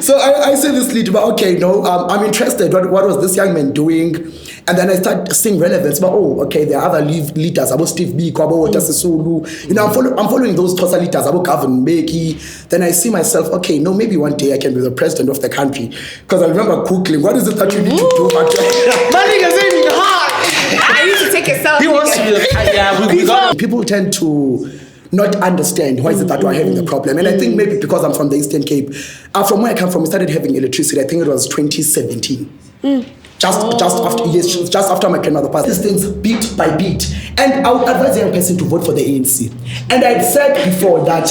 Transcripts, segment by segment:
So I say this lead, but okay, no, I'm interested. What was this young man doing? And then I start seeing relevance. But okay, there are other leaders. About Steve Biko, about Sisulu. You know, I'm following those Xhosa leaders. About Gavin Mbeki. Then I see myself. Okay, no, maybe one day I can be the president of the country. Because I remember Googling, what is it that you need to do? I need to take a selfie. He wants to be the People tend to not understand why is it that we're having the problem. And I think maybe because I'm from the Eastern Cape, from where I come from, we started having electricity. I think it was 2017. Just after my grandmother passed. These things beat by beat. And I would advise a young person to vote for the ANC. And I'd said before that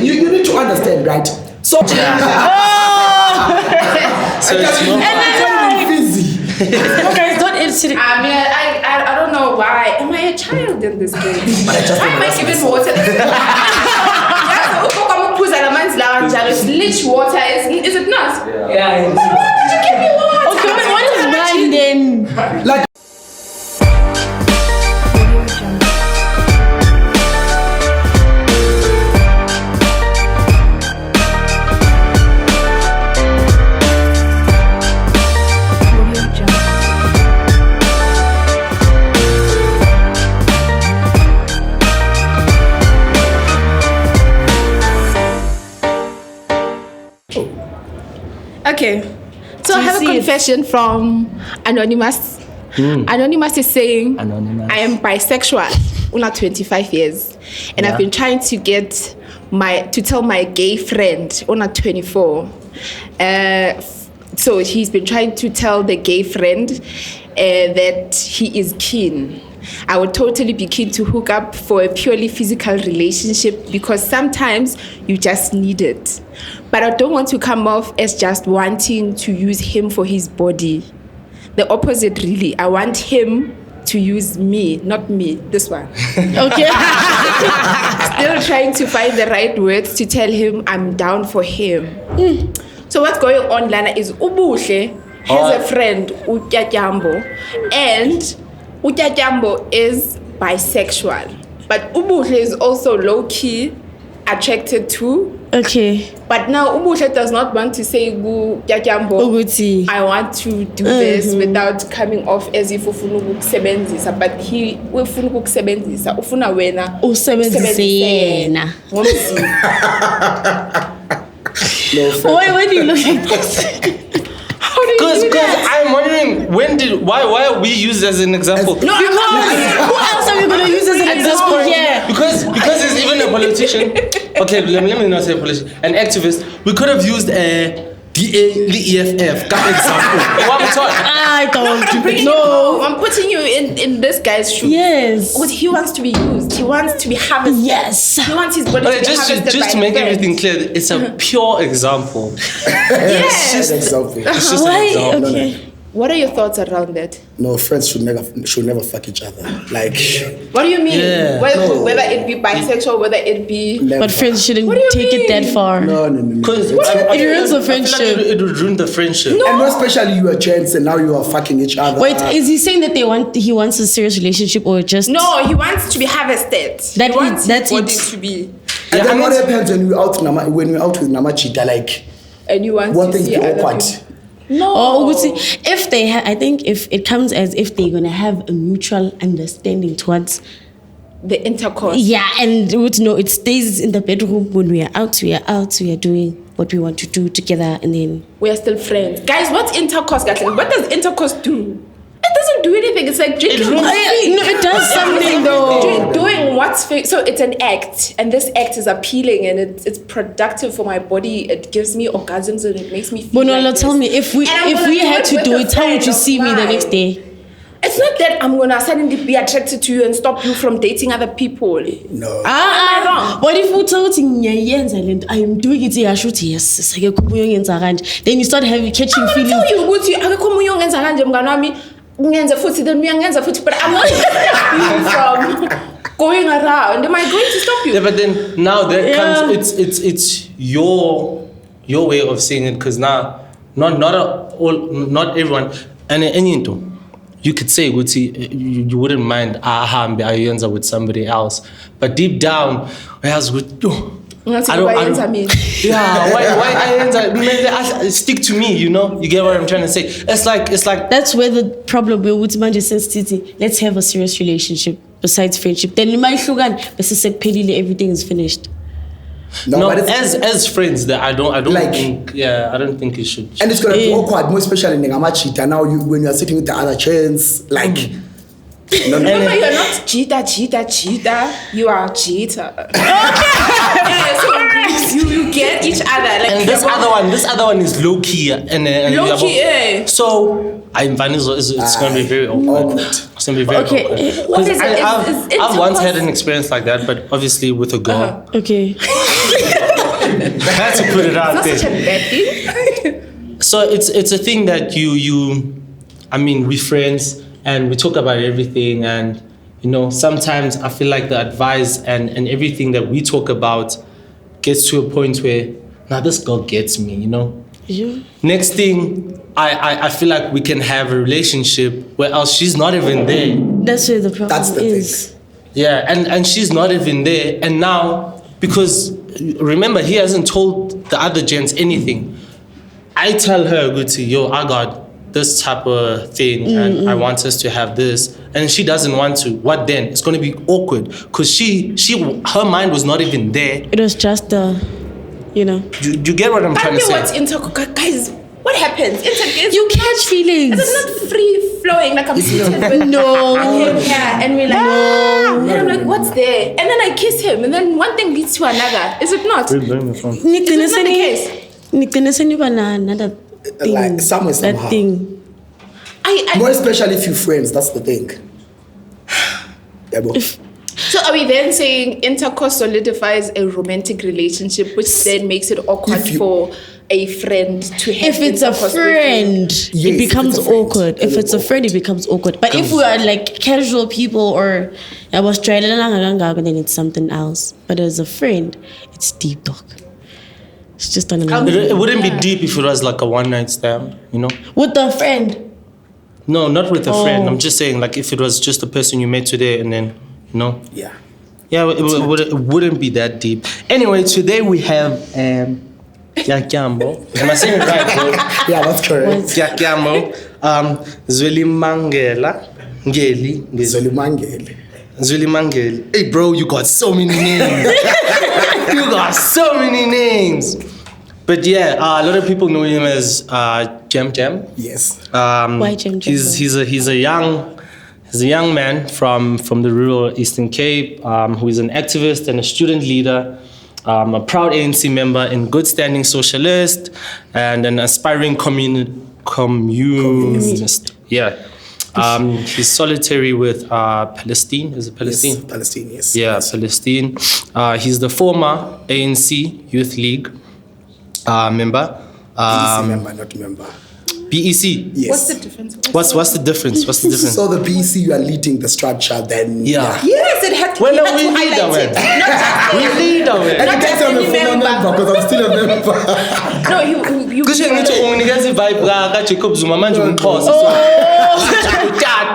you need to understand, right? So Okay, don't answer. I don't know why. Am I a child in this game? Why am I giving water? It's leech water, is it not? Yeah. Why did you give me water? Okay, but what is mine then? like Okay, so I have a confession from Anonymous. Anonymous is saying, I am bisexual, una 25 years, and I've been trying to tell my gay friend, una 24. So he's been trying to tell the gay friend that he is keen. I would totally be keen to hook up for a purely physical relationship because sometimes you just need it. But I don't want to come off as just wanting to use him for his body. The opposite, really. I want him to use me, not me, this one. Okay. Still trying to find the right words to tell him I'm down for him. So what's going on, Lana, is Ubuhle has a friend, NTYATYAMBO, and NTYATYAMBO is bisexual. But Ubuhle is also low-key attracted to. Okay. But now Ubuhle does not want to say NTYATYAMBO, I want to do this without coming off as if ufuna ukukusebenzisa, but he ufuna ukukusebenzisa ufuna wena usebenzise yena. Why do you look like this? Because I'm wondering why are we used as an example? No, because who else are we gonna use as an example here? Because there's even a politician. Okay, let me not say a politician. An activist. We could have used a DALEFF example. I don't know. I'm putting you in this guy's shoes. Yes. Because he wants to be used. He wants to be harvested. Yes. He wants his body to be harvested. Just to make everything clear, it's a pure example. Yes. it's just an example. Why? Okay. What are your thoughts around that? No, friends should never fuck each other. Like, what do you mean? Yeah. Whether it be bisexual, whether it be... But friends shouldn't take it that far. No. Because it ruins the friendship. Like it would ruin the friendship. No. And more especially you are gents and now you are fucking each other. Wait, is he saying that he wants a serious relationship or just... No, he wants to be harvested. That's it. To be... And then what happens when you're out with Namachita, like... And you want one to thing see be awkward. No. Or if they I think if it comes as if they're gonna have a mutual understanding towards the intercourse. Yeah, and it stays in the bedroom. When we are out, we are doing what we want to do together, and then we are still friends. Guys, what's intercourse, guys? What does intercourse do? It doesn't do anything. It's like drinking. No, it does something though. Doing what's so it's an act, and this act is appealing and it's productive for my body. It gives me orgasms and it makes me feel. But tell me, if we had to do it, how would you see me the next day? It's not that I'm gonna suddenly be attracted to you and stop you from dating other people. No. Am I wrong? What if we told you I am doing it? I should yes. Then you start catching feelings. I will tell you, but I'm not stopping you from going around. Am I going to stop you? Yeah, but then now that comes. It's your way of seeing it, because now not everyone and any you could say, you wouldn't mind ahambe ayenza with somebody else, but deep down, I was with. Yeah, why stick to me, you know? You get what I'm trying to say? It's like that's where the problem with manje sensitivity. Let's have a serious relationship besides friendship. Then everything is finished. No, as friends, that I don't like, think. Yeah, I don't think you should. And it's gonna be awkward, more especially in Ngamachita. Now, when you're sitting with the other chance, like. Remember, you're not cheetah. You are cheetah. So you get each other. Like, and this other one is low key, and low key. So it's gonna be very awkward. It's gonna be very awkward. What is it? I've once had an experience like that, but obviously with a girl. Okay. I had to put it out there. It's not such a bad thing. So it's a thing that we're friends. And we talk about everything, and sometimes I feel like the advice and everything that we talk about gets to a point where now this girl gets me, Yeah. Next thing, I feel like we can have a relationship where else she's not even there. That's where the problem is. Thing. Yeah, and she's not even there, and now because remember he hasn't told the other gents anything. I tell her, Guti, yo, I got this type of thing, and I want us to have this, and she doesn't want to. What then? It's going to be awkward because her mind was not even there. It was just You get what I'm trying to say? What's guys? What happens? You catch feelings. It's not free flowing like I'm seated with No. Yeah, and we're like, no. And I'm like, what's there? And then I kiss him, and then one thing leads to another. Is it not? Is it not the case? Another thing, Like somewhere, somehow. that thing. More especially if you're friends, that's the thing. So are we then saying intercourse solidifies a romantic relationship, which then makes it awkward for a friend to have? If it's a friend, it becomes awkward. If it's a friend, it becomes awkward. But if we are like casual people, or I was trying, then it's something else. But as a friend, it's deep talk. It's just on another. It wouldn't be deep if it was like a one-night stand, With a friend. No, not with a friend. I'm just saying, like, if it was just a person you met today and then, Yeah. Yeah, it wouldn't be that deep. Anyway, today we have NTYATYAMBO. Am I saying it right, bro? Yeah, that's correct. NTYATYAMBO. Zweli Mangele. Hey, bro, you got so many names. But yeah, a lot of people know him as Jam. Yes. Why Jam? He's a young man from the rural Eastern Cape who is an activist and a student leader, a proud ANC member and good standing socialist, and an aspiring communist. Yeah. He's solitary with Palestine. Is it Palestine? Yes, Palestine, yes. Yeah, Palestine. He's the former ANC Youth League member. BEC member, not member. BEC. Yes. What's the difference? What's the difference? So the BEC, you are leading the structure, then Yeah. Yes, it had to. Well, you no, had we to lead highlight it. We lead And away. you can say I'm a any former member. member because I'm still a member. No, you. Because you need to unnikeza vibe ka Jacob Zuma manje umphosa.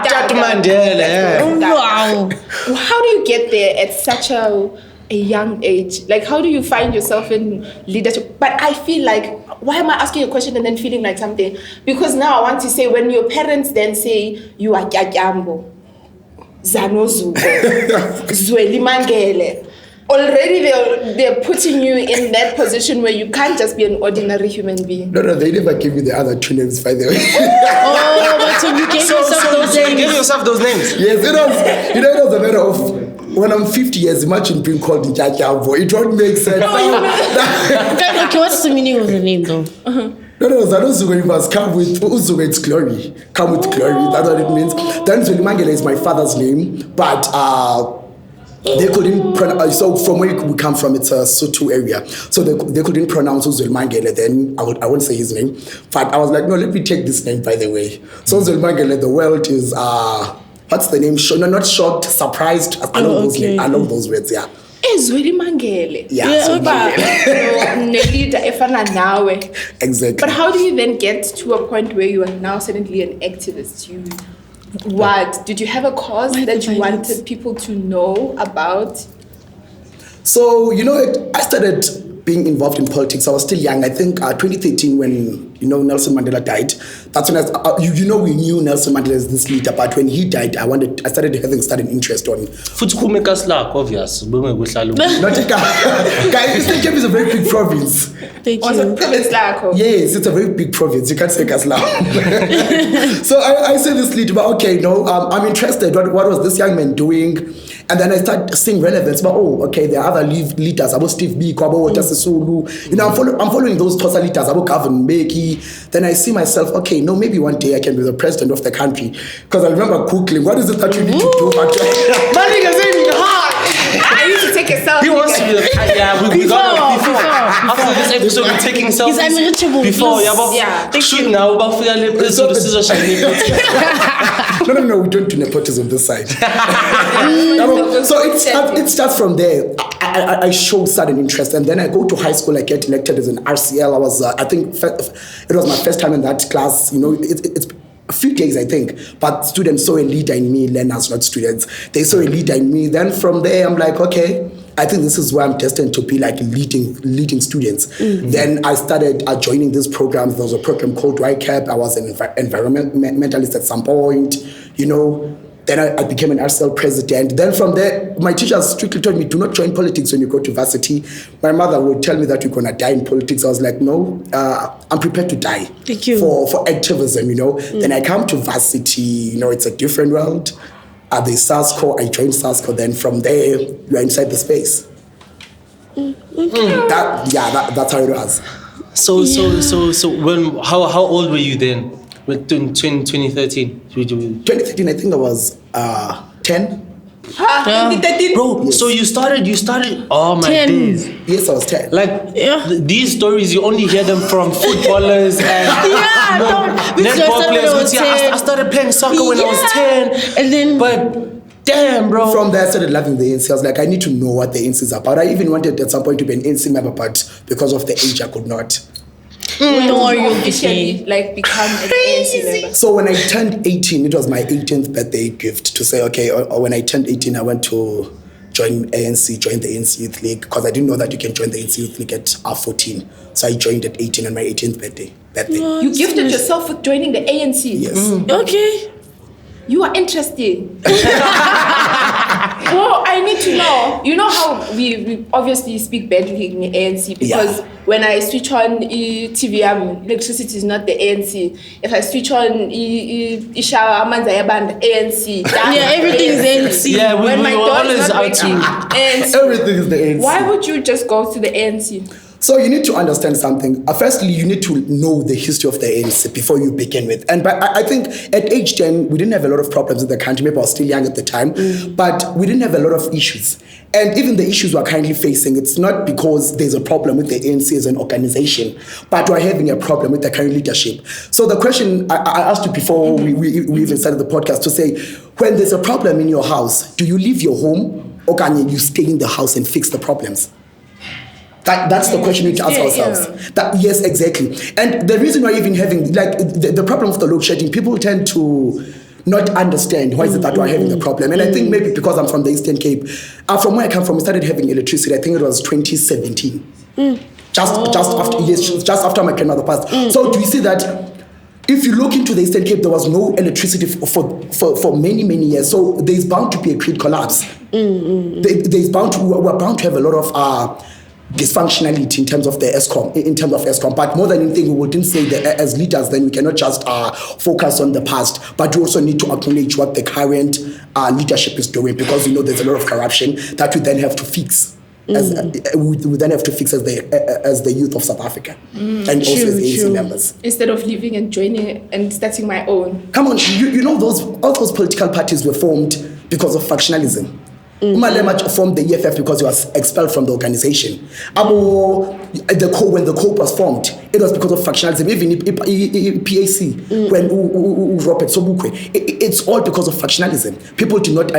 Tata Mandela. Wow. How do you get there at such a young age? Like, how do you find yourself in leadership? But I feel like, why am I asking a question and then feeling like something? Because now I want to say, when your parents then say you are Ntyyatyambo, Zanozuko, Zweli Mangele, already they're putting you in that position where you can't just be an ordinary human being. No, they never gave me the other two names, by the way. But so you gave yourself those you names. give yourself those names. Yes, it was a matter of, when I'm 50 years, imagine being called Ntyyatyambo. It won't make sense. Okay, what's the meaning of the name though? No, Zanozuko, you must come with Uzuko, it's glory. Come with glory, that's what it means. Then Zweli Mangele is my father's name, but they couldn't pronounce, so from where we come from, it's a Sotho area. So they couldn't pronounce Zweli Mangele, then I won't say his name. But I was like, no, let me take this name, by the way. So Zweli Mangele, the world is, what's the name? No, not shocked, surprised. I love those names. I love those words, yeah. Zweli Mangele. Yeah, Yeah, okay. Exactly. But how do you then get to a point where you are now suddenly an activist? What? Did you have a cause Why that the you violence? wanted people to know about? So, I started being involved in politics. I was still young. I think 2013 when, Nelson Mandela died. That's when we knew Nelson Mandela as this leader. But when he died, I started having an interest on. Futhi kumeka slak, obvious. Not guys, Eastern Cape is a very big province. Thank Was you. it province like? Yes, it's a very big province. You can't say Kaslam. So I say this lead, but okay, I'm interested. What was this young man doing? And then I start seeing relevance. But there are other leaders. About Steve B, Kwabo, Sulu. I'm following those Xhosa leaders. About Gavin Mbeki. Then I see myself. Okay, maybe one day I can be the president of the country. Because I remember Googling, what is it that you need to do? I used to take a selfie. He wants to be the we got before. After this episode, we're taking selfies. He's unreachable. Before, Yeah. shoot now, about the episode, this is a shiny. No, we don't do nepotism this side. So it starts from there. I show sudden interest, and then I go to high school. I get elected as an RCL. I was, I think, it was my first time in that class. It's a few days, I think, but students saw a leader in me, learners, not students. They saw a leader in me. Then from there, I'm like, okay, I think this is where I'm destined to be, like leading students. Mm-hmm. Then I started joining these programs. There was a program called YCAP. I was an environmentalist at some point, Then I became an RCL president. Then from there, my teachers strictly told me, do not join politics when you go to varsity. My mother would tell me that you're going to die in politics. I was like, no, I'm prepared to die. Thank you. For activism, Then I come to varsity, it's a different world. There's SASCO, I joined SASCO. Then from there, you're inside the space. That's how it was. So when, how old were you then? In 2013? 2013, I think I was 10. 2013. Bro, Yes. so you started, oh my 10. days. Yes, I was 10. These stories, you only hear them from footballers and netball players. I started playing soccer when I was 10. And then, but damn, bro. From there, I started loving the ANC. I was like, I need to know what the ANC is about. I even wanted at some point to be an ANC member, but because of the age, I could not. When Don't worry, did you you'll be officially become an ANC member? So when I turned 18, it was my 18th birthday gift to say, okay, or when I turned 18, I went to join the ANC Youth League, because I didn't know that you can join the ANC Youth League at 14. So I joined at 18 on my 18th birthday. You gifted yourself with joining the ANC? Yes. okay. You are interesting. Well, I need to know. You know how we obviously speak badly in the ANC, because when I switch on TV, electricity is not the ANC. If I switch on Isha Amanzaya band, ANC. Everything is ANC. Yeah, When my we were daughter's always not out waking to. up, ANC. Everything is the ANC. Why would you just go to the ANC? So you need to understand something. Firstly, you need to know the history of the ANC before you begin with. And I think at age 10, we didn't have a lot of problems in the country. Maybe I was still young at the time, but we didn't have a lot of issues. And even the issues we're currently facing, it's not because there's a problem with the ANC as an organization, but we're having a problem with the current leadership. So the question I asked you before we even started the podcast to say, when there's a problem in your house, do you leave your home, or can you stay in the house and fix the problems? That's the question we need to ask ourselves. Yes, exactly. And the reason why even having, the problem of the load shedding, people tend to not understand why is it that we're having the problem. And I think maybe because I'm from the Eastern Cape, from where I come from, we started having electricity, I think it was 2017. Just after my grandmother passed. So do you see that if you look into the Eastern Cape, there was no electricity for many, many years. So there's bound to be a grid collapse. We're bound to have a lot of dysfunctionality in terms of the ESCOM, but more than anything, we wouldn't say that as leaders, then we cannot just focus on the past, but we also need to acknowledge what the current leadership is doing, because there's a lot of corruption that we then have to fix. We then have to fix as the youth of South Africa, and also as the ANC members. Instead of leaving and joining and starting my own. Come on, all those political parties were formed because of factionalism. Umalema formed the EFF because he was expelled from the organization. When the COPE was formed, it was because of factionalism. Even PAC, when Robert Sobukwe, it's all because of factionalism. People did not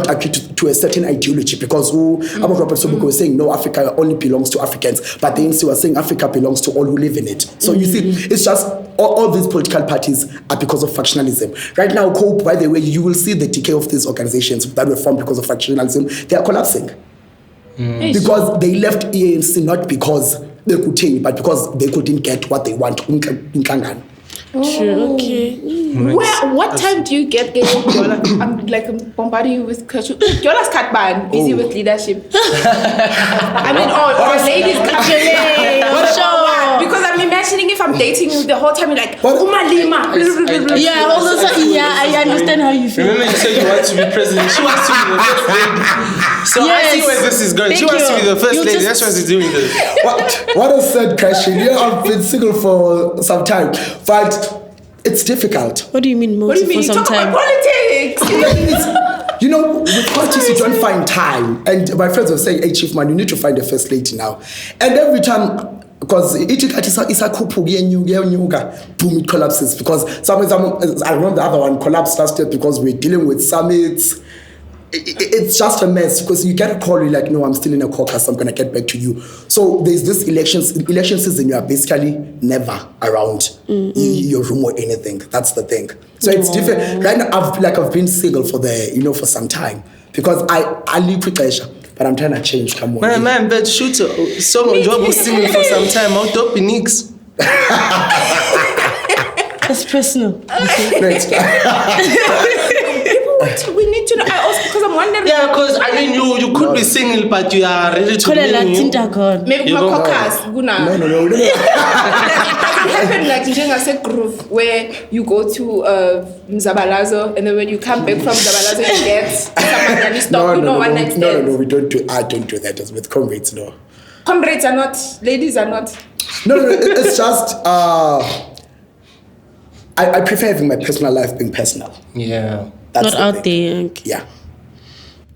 agree to a certain ideology, because Robert Sobukwe was saying, no, Africa only belongs to Africans, but the ANC was saying Africa belongs to all who live in it. So you see, it's just all these political parties are because of factionalism. Right now, COPE, by the way, you will see the decay of these organizations that were formed because of factionalism. They are collapsing. Because they left ANC not because they could change, but because they couldn't get what they want. True, okay. What time do you get Yola? I'm like bombarding you with questions. Yola's cat ban, busy with leadership. I mean, or ladies because I'm imagining if I'm dating you the whole time, you're like, Umalima. Yeah, all of a sudden, yeah, I understand how you feel. Remember, you said you want to be president. She wants to be the first lady. So I see where this is going. She wants to be the first lady. That's why she's doing this. What I said, Kashin, yeah, I've been single for some time, but it's difficult. What do you mean, What do you mean? You talk about politics. You know, with politics, you don't find time. And my friends were saying, hey, Chief Man, you need to find a first lady now. And every time, because boom, it collapses. Because I remember the other one collapsed last year because we're dealing with summits. It's just a mess because you get a call, you're like, no, I'm still in a caucus, I'm going to get back to you. So there's this election season, you are basically never around your room or anything. That's the thing. So it's different. Right now, I've been single for for some time because I live with pressure, but I'm trying to change. Come on. Man, but shoot, someone job was single for some time. I'll top be Nix. That's personal. Next We need to know. I also, because I'm wondering. Yeah, because I mean, you could be single, but you are ready to maybe my caucus. No. It doesn't happen like in a group where you go to Mzabalazo and then when you come back from Mzabalazo you get someone and you stop. No, we don't do. I don't do that. It's with comrades, no. Comrades are not. Ladies are not. No. It's just. I prefer having my personal life being personal. Yeah. That's not out there. Okay. Yeah.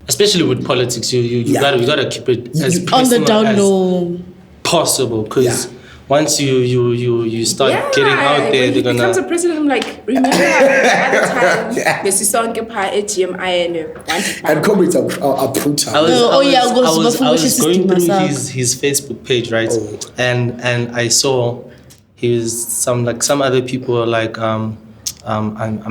Especially with politics, you gotta keep it as on the down as low possible because once you start getting out there, they're gonna. Becomes a president. I'm like, remember at the time, the song and comrades are brutal. I was going through his Facebook page, right? And I saw some other people are like I'm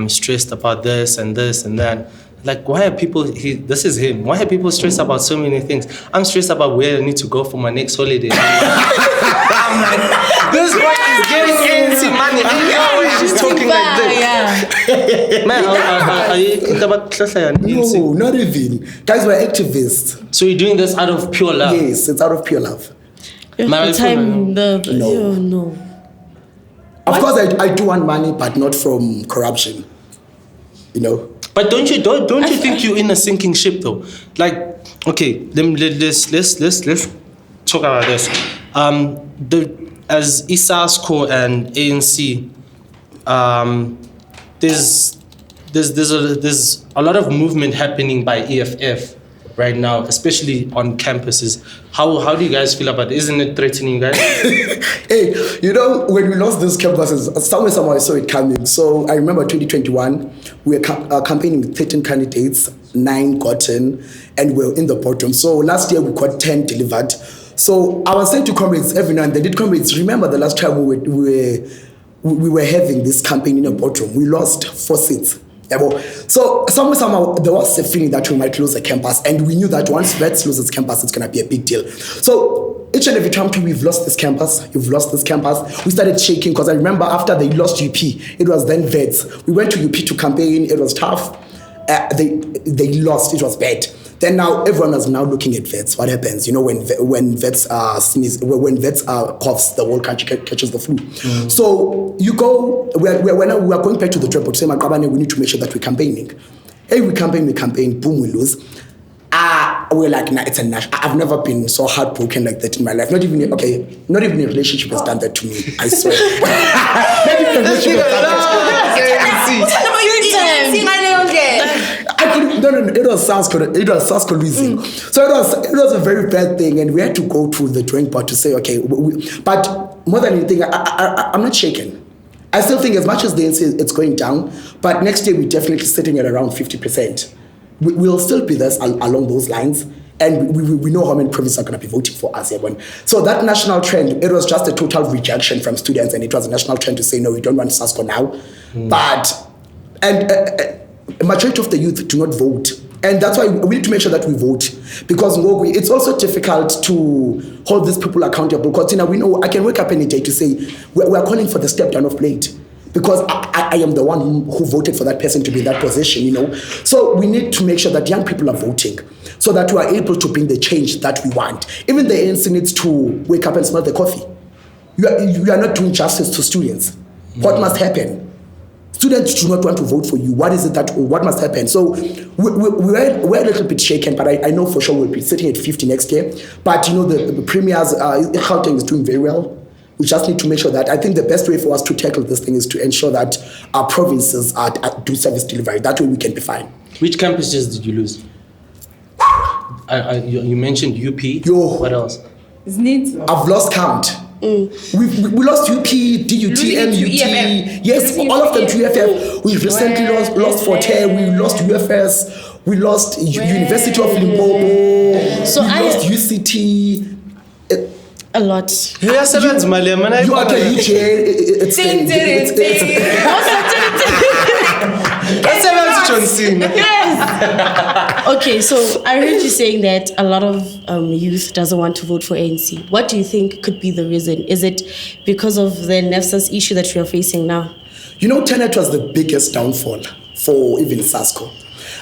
stressed about this and this and that. Like, why are people? This is him. Why are people stressed about so many things? I'm stressed about where I need to go for my next holiday. I'm like, this boy is getting ANC money. I know why he's talking like this. Man, are you thinking about ANC? No, not even. Guys, we're activists. So you're doing this out of pure love? Yes, it's out of pure love. No. Of course, I do want money, but not from corruption. But don't you think you're in a sinking ship though? Like, okay, let's talk about this. As ISASCO and ANC, there's a lot of movement happening by EFF right now, especially on campuses. How do you guys feel about it? Isn't it threatening you guys? Hey, when we lost those campuses, somewhere I saw it coming. So I remember 2021, we were campaigning with 13 candidates, 9 gotten, and we were in the bottom. So last year we got 10 delivered. So I was saying to comrades every now and then, comrades, remember the last time we were having this campaign in a bottom, we lost 4 seats. So somehow there was a feeling that we might lose a campus, and we knew that once WITS loses campus, it's gonna be a big deal. So each and every time we've lost this campus, we started shaking because I remember after they lost UP, it was then WITS. We went to UP to campaign, it was tough. They lost, it was bad. Then now everyone is now looking at WITS. What happens? When WITS coughs, the whole country catches the flu. So you go. We are going back to the trip. Say, we need to make sure that we're campaigning. Hey, we campaign. Boom, we lose. We're like, nah, it's a national. I've never been so heartbroken like that in my life. Not even a relationship has done that to me. I swear. Not even a relationship has done that to me. No, it was South Korean. So it was a very bad thing, and we had to go through the drawing board to say, okay, but more than anything, I'm not shaken. I still think as much as the ANC it's going down, but next year we're definitely sitting at around 50%. We'll still be there along those lines, And we know how many provinces are going to be voting for us. So that national trend, it was just a total rejection from students, and it was a national trend to say, no, we don't want SASCO now. But, a majority of the youth do not vote. And that's why we need to make sure that we vote. Because it's also difficult to hold these people accountable. Because we know I can wake up any day to say, we're calling for the step down of blade. Because I am the one who voted for that person to be in that position, So we need to make sure that young people are voting so that we are able to bring the change that we want. Even the ANC needs to wake up and smell the coffee. You are not doing justice to students. What must happen? Students do not want to vote for you. What must happen? So we're a little bit shaken, but I know for sure we'll be sitting at 50 next year. But the premiers, Gauteng is doing very well. We just need to make sure that, I think the best way for us to tackle this thing is to ensure that our provinces do service delivery. That way we can be fine. Which campuses did you lose? You mentioned UP. What else? I've lost count. We lost UP, DUT, MUT. Yes, all of them to EFF. We recently lost Forte. We lost UFS. We lost University of Limpopo. So we lost UCT. A lot. It's Yes. Okay, so I heard you saying that a lot of youth doesn't want to vote for ANC. What do you think could be the reason? Is it because of the NEFSAS issue that we are facing now? Tenet was the biggest downfall for even SASCO.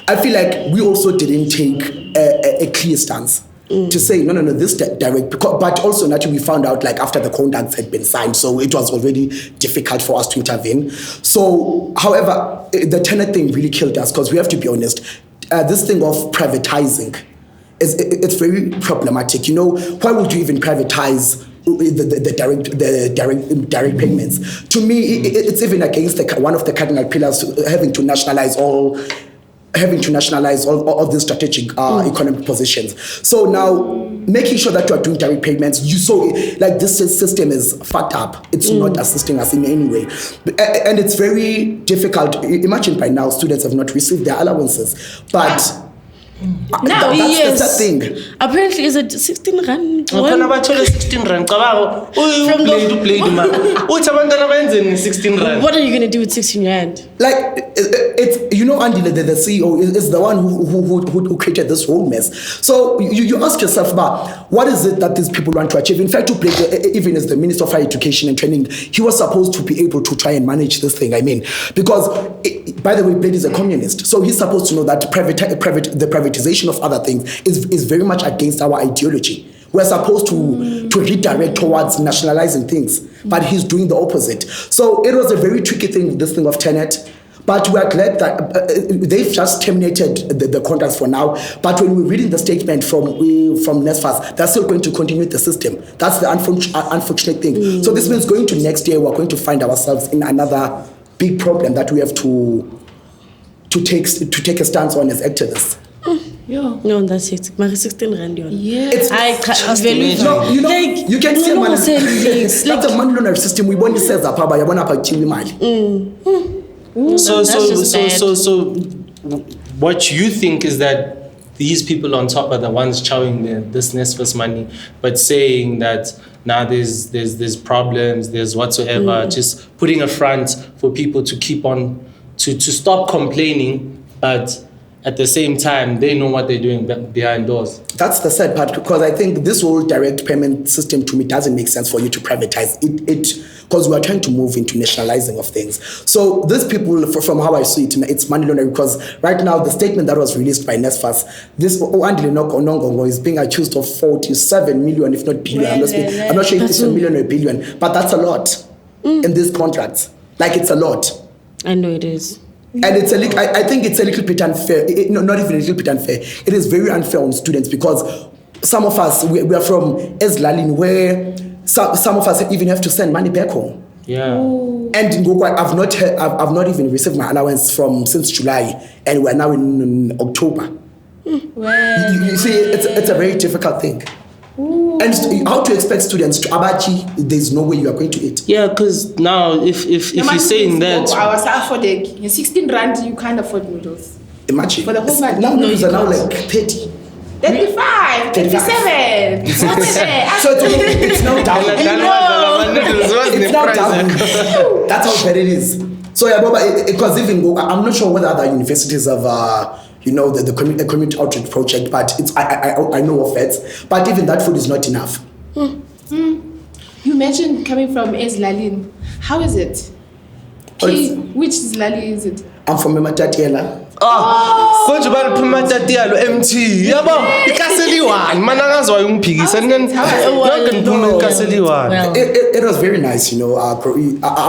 I feel like we also didn't take a clear stance. To say no, this direct, but also naturally we found out like after the contracts had been signed, so it was already difficult for us to intervene. So, however, the Tenet thing really killed us, because we have to be honest. This thing of privatizing it's very problematic. Why would you even privatize the direct payments? To me, it's even against one of the cardinal pillars, having to nationalize all these strategic economic positions. So now, making sure that you are doing direct payments, you saw like this system is fucked up. It's not assisting us in any way. And it's very difficult. Imagine by now, students have not received their allowances. But now, that's the thing. Apparently, is it 16 rand? 16 rand. What are you going to do with 16 rand? Like, it's, Andy, the CEO, is the one who created this whole mess. So you ask yourself about what is it that these people want to achieve. In fact, even as the Minister of Higher Education and Training, he was supposed to be able to try and manage this thing. Because, by the way, Blade is a communist. So he's supposed to know that the privatization of other things is very much against our ideology. We're supposed to redirect towards nationalizing things, but he's doing the opposite. So it was a very tricky thing, this thing of Tenet. But we are glad that they've just terminated the contracts for now. But when we're reading the statement from NSFAS, they're still going to continue the system. That's the unfortunate thing. So this means going to next year, we're going to find ourselves in another big problem that we have to take a stance on as activists. Yeah. No, that's it. 16 rand. Yeah. You can see like the money laundering system. We want to say that Papa, you want to So what you think is that these people on top are the ones chowing this NSFAS money, but saying that now there's problems, there's whatsoever, just putting a front for people to keep on to stop complaining, but at the same time, they know what they're doing behind doors. That's the sad part, because I think this whole direct payment system, to me, doesn't make sense for you to privatize it because we are trying to move into nationalizing of things. So these people, from how I see it, it's money laundering, because right now, the statement that was released by NSFAS, this Andile Onongongo is being accused of 47 million, if not billion. I'm not sure if it's a million or a billion, but that's a lot in these contracts. Like, it's a lot. I know it is. And I think it's a little bit unfair. Not even a little bit unfair. It is very unfair on students, because some of us, we are from Eslalin, where some of us even have to send money back home. Yeah. And I've not even received my allowance since July, and we're now in October. You see, it's a very difficult thing. Ooh. And how to expect students to abachi? There's no way you are going to eat. Yeah, because now if you're saying that, I was affording 16 rand, you can't afford noodles. Imagine for the whole month. Now noodles are now like 30. 35, 37. So it's now down. It's now down. That's how bad it is. So yeah, because even I'm not sure whether other universities have the community outreach project, but I know of it. But even that food is not enough. You mentioned coming from Eslalin. How is it? Which Zlali is it? I'm from NTYATYAMBO. Konje baliphuma tatiyalo MT yabo ikaseliwani mana ngazwa umphikisa lonke niphume ikaseliwani. It was very nice, I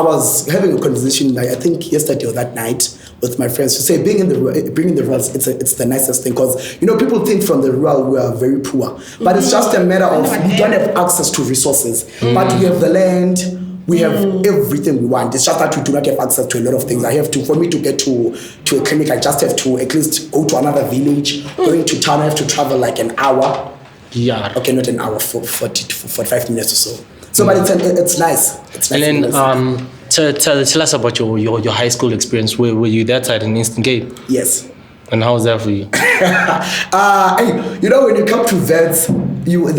was having a conversation, I think yesterday or that night, with my friends to say bringing the rural, it's the nicest thing, because people think from the rural we are very poor, but it's just a matter of we don't have access to resources, but we have the land. We have everything we want. It's just that we do not have access to a lot of things. For me to get to a clinic, I just have to at least go to another village. Going to town, I have to travel like an hour. Yeah. Okay, not an hour, 40 to 45 minutes or so. So, but it's nice. It's nice. And then tell us about your high school experience. Were you that at an Eastern Cape? Yes. And how was that for you? When you come to VETS,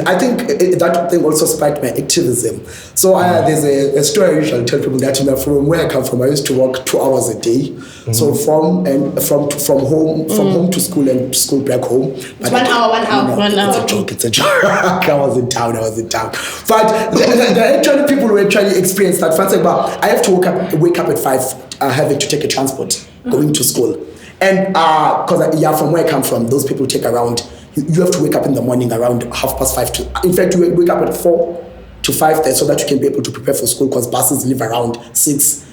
I think that thing also sparked my activism. So there's a story I usually tell people that from where I come from, I used to walk 2 hours a day. So from home to school and school back home. But 1 hour. It's a joke. I was in town. But the actual people who actually experienced that. But I have to wake up at 5, having to take a transport going to school. And because from where I come from, those people take around. You have to wake up in the morning around 5:30. In fact, you wake up at 4 to 5 so that you can be able to prepare for school, because buses leave around 6,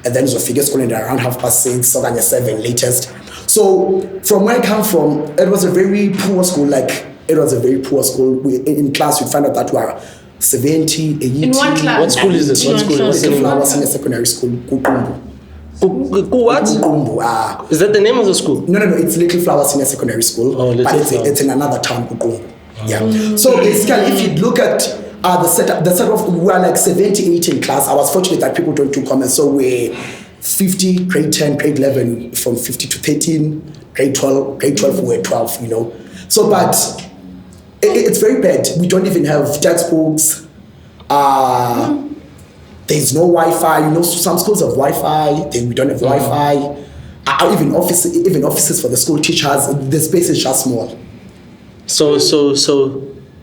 and then you figure school in around 6:30, so then 7 latest. So from where I come from, it was a very poor school. In class, you find out that we are 70, 80. In one class. What school is this? Little Flower Senior Secondary School. What? Is that the name of the school? No, it's Little Flower Senior Secondary School, but it's in another town, Yeah. So basically, if you look at the setup, we were like 70, 80 in class. I was fortunate that people don't do comments, so we're 50, grade 10, grade 11, from 50 to 13, grade 12 we're 12, So, but it's very bad. We don't even have textbooks. There's no Wi-Fi. Some schools have Wi-Fi. We don't have Wi-Fi. Even offices for the school teachers. The space is just small. So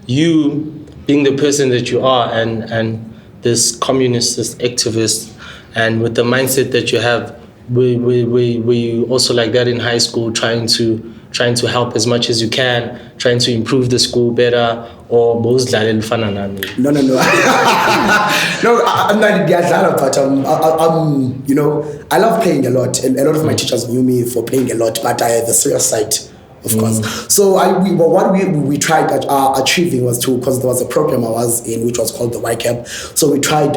you being the person that you are, and this communist, this activist, and with the mindset that you have, were you also like that in high school, trying to help as much as you can, trying to improve the school better, or most No. No, I'm not but I love playing a lot, and a lot of my teachers knew me for playing a lot, but I had the serious side, of course. So what we tried achieving was because there was a program I was in which was called the YCAP. So we tried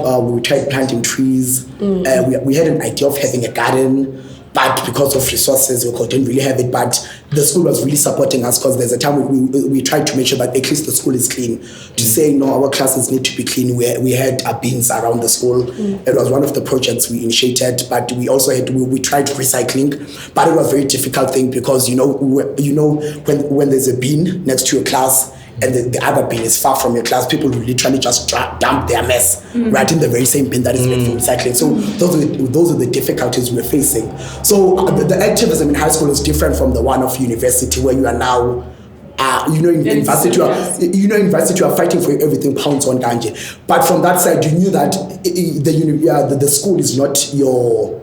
planting trees. We had an idea of having a garden, but because of resources, we didn't really have it. But the school was really supporting us, because there's a time we tried to make sure that at least the school is clean. To say, no, our classes need to be clean. We had bins around the school. It was one of the projects we initiated, but we also we tried recycling. But it was a very difficult thing, because when there's a bin next to your class, and the other bin is far from your class, people will literally just dump their mess right in the very same bin that is meant for recycling. So those are the difficulties we're facing. So the activism in high school is different from the one of university, where you are now, in university you are fighting for everything, pounds on ganje. But from that side, you knew that the school is not your,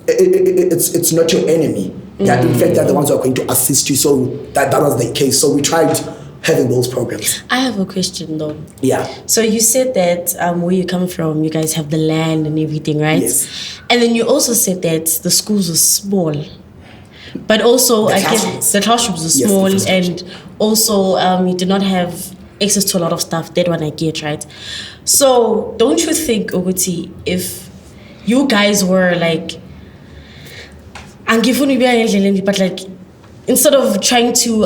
it's not your enemy. Yeah, in fact, they're the ones who are going to assist you. So that was the case. So we tried having those programs. I have a question though. Yeah. So you said that where you come from, you guys have the land and everything, right? Yes. And then you also said that the schools were small, but also I guess the classrooms were small, and also you did not have access to a lot of stuff. That one I get, right? So don't you think, Oguti, if you guys were like, but like, instead of trying to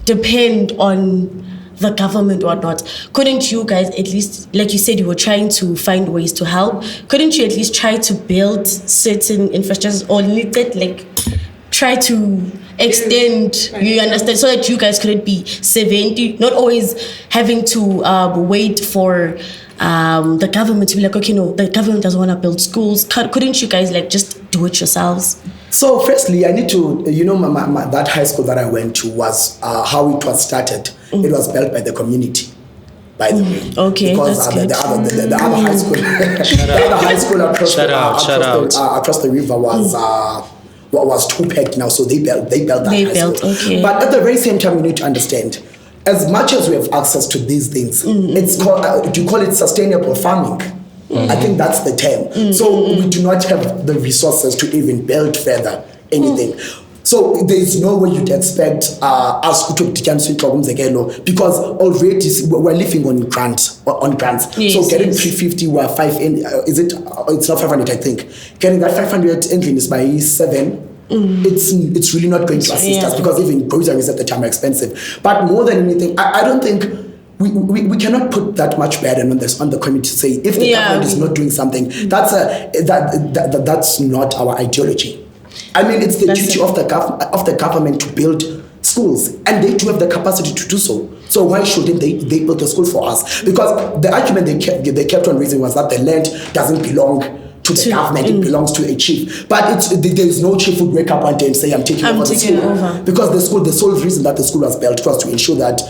depend on the government or whatnot, couldn't you guys at least, like you said, you were trying to find ways to help? Couldn't you at least try to build certain infrastructures, or needed like try to extend, you understand, so that you guys couldn't be 70, not always having to wait for the government to be like, okay, no, the government doesn't want to build schools. Couldn't you guys like just do it yourselves? So firstly, I need to, that high school that I went to was how it was started. It was built by the community, by the way. Okay, because that's good. The other high school, the other high school across the river was too packed now, so they built that high school. Okay. But at the very same time, we need to understand, as much as we have access to these things, it's called, do you call it sustainable farming? I think that's the term. So we do not have the resources to even build further anything. So there is no way you'd expect us to because already we're living on grants. Yes, so getting yes. 350, we're it's not 500, I think. Getting that 500 engine is by 7. It's really not going to assist us because even groceries at the time are expensive. But more than anything, I don't think we cannot put that much burden on the community to say if the government is not doing something, that's not our ideology. I mean, it's the duty of the government to build schools, and they do have the capacity to do so. So why shouldn't they build a school for us? Because the argument they kept on raising was that the land doesn't belong to the government, it belongs to a chief. But there is no chief who would wake up one day and say, I'm taking over the school. Because the sole reason that the school was built was to ensure that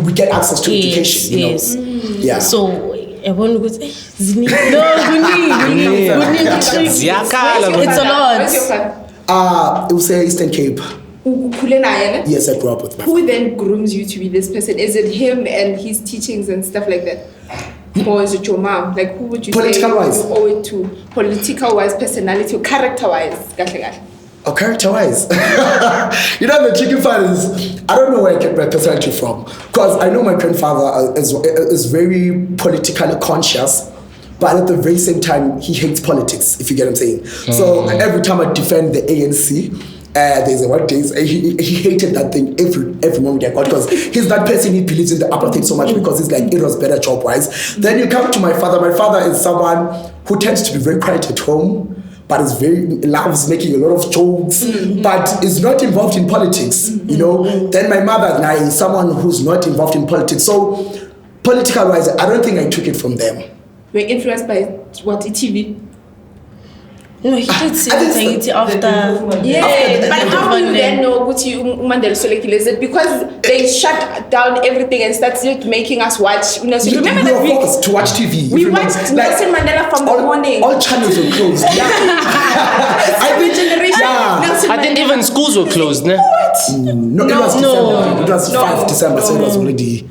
we get access to education. Yes. Yeah. So everyone goes, it's a lot. Where's your son? It will say Eastern Cape. Yes, I grew up with my Who then grooms you to be this person? Is it him and his teachings and stuff like that? Or is it your mom? Like, who would you say you owe it to? Political-wise, personality, or character-wise? Oh, character-wise? The tricky part is, I don't know where I get my personality from. Because I know my grandfather is very politically conscious, but at the very same time, he hates politics, if you get what I'm saying. So every time I defend the ANC, there's a what days he hated that thing every moment I got, because he's that person, he believes in the apartheid so much because he's like, it was better job wise. Then you come to my father. My father is someone who tends to be very quiet at home, but loves making a lot of jokes, but is not involved in politics, Then my mother now is someone who's not involved in politics. So political wise, I don't think I took it from them. We're influenced by what, TV? No, he did say it after. But how do you then know what you Mandela Solekile? Is it because they shut down everything and started making us watch? So remember that we forced to watch TV. We watched Nelson Mandela from the morning. All channels were closed. I think even schools were closed. No, it was December. It was 5 December, so it was already.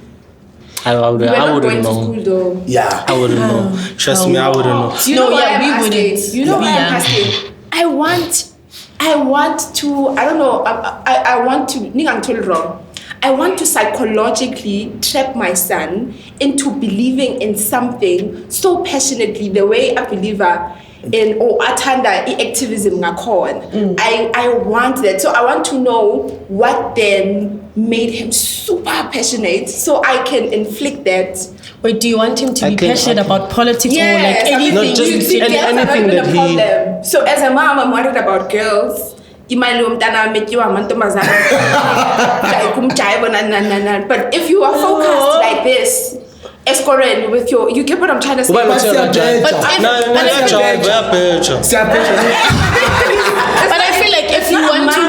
I wouldn't know. Yeah, I wouldn't know. Trust me, I wouldn't know. You know why I'm asking? You know why I'm asking? I want to. I don't know. I want to. I'm totally wrong. I want to psychologically trap my son into believing in something so passionately, the way a believer in atanda activism ngakhona. I want that. So I want to know what then made him super passionate, so I can inflict that. Wait, do you want him to be passionate about politics or like anything? Not just anything that he. So as a mom, I'm worried about girls. But if you are focused like this, Escoren, with you get what I'm trying to say. But I feel like if you want to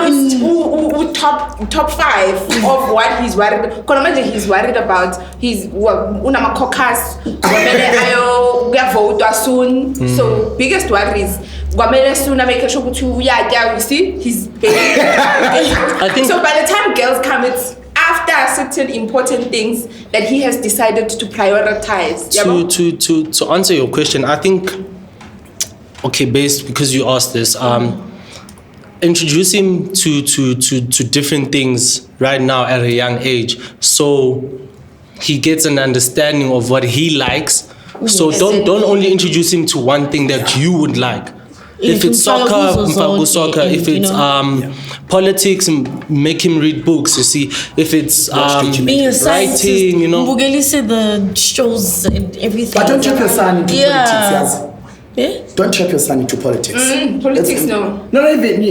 top 5 of what he's worried, can imagine he's worried about his unama caucus, vote soon. So biggest worry is make sure you see he's I think so by the time girls come, it's after certain important things that he has decided to prioritize. To answer your question, I think because you asked this, introduce him to different things right now at a young age, so he gets an understanding of what he likes. So don't only introduce him to one thing that you would like. If it's soccer, if it's politics, make him read books, you see. If it's writing, Bugeli said the shows and everything. But don't take your son into politics, yes? Yeah. Don't trap your son into politics. Politics, no. No, even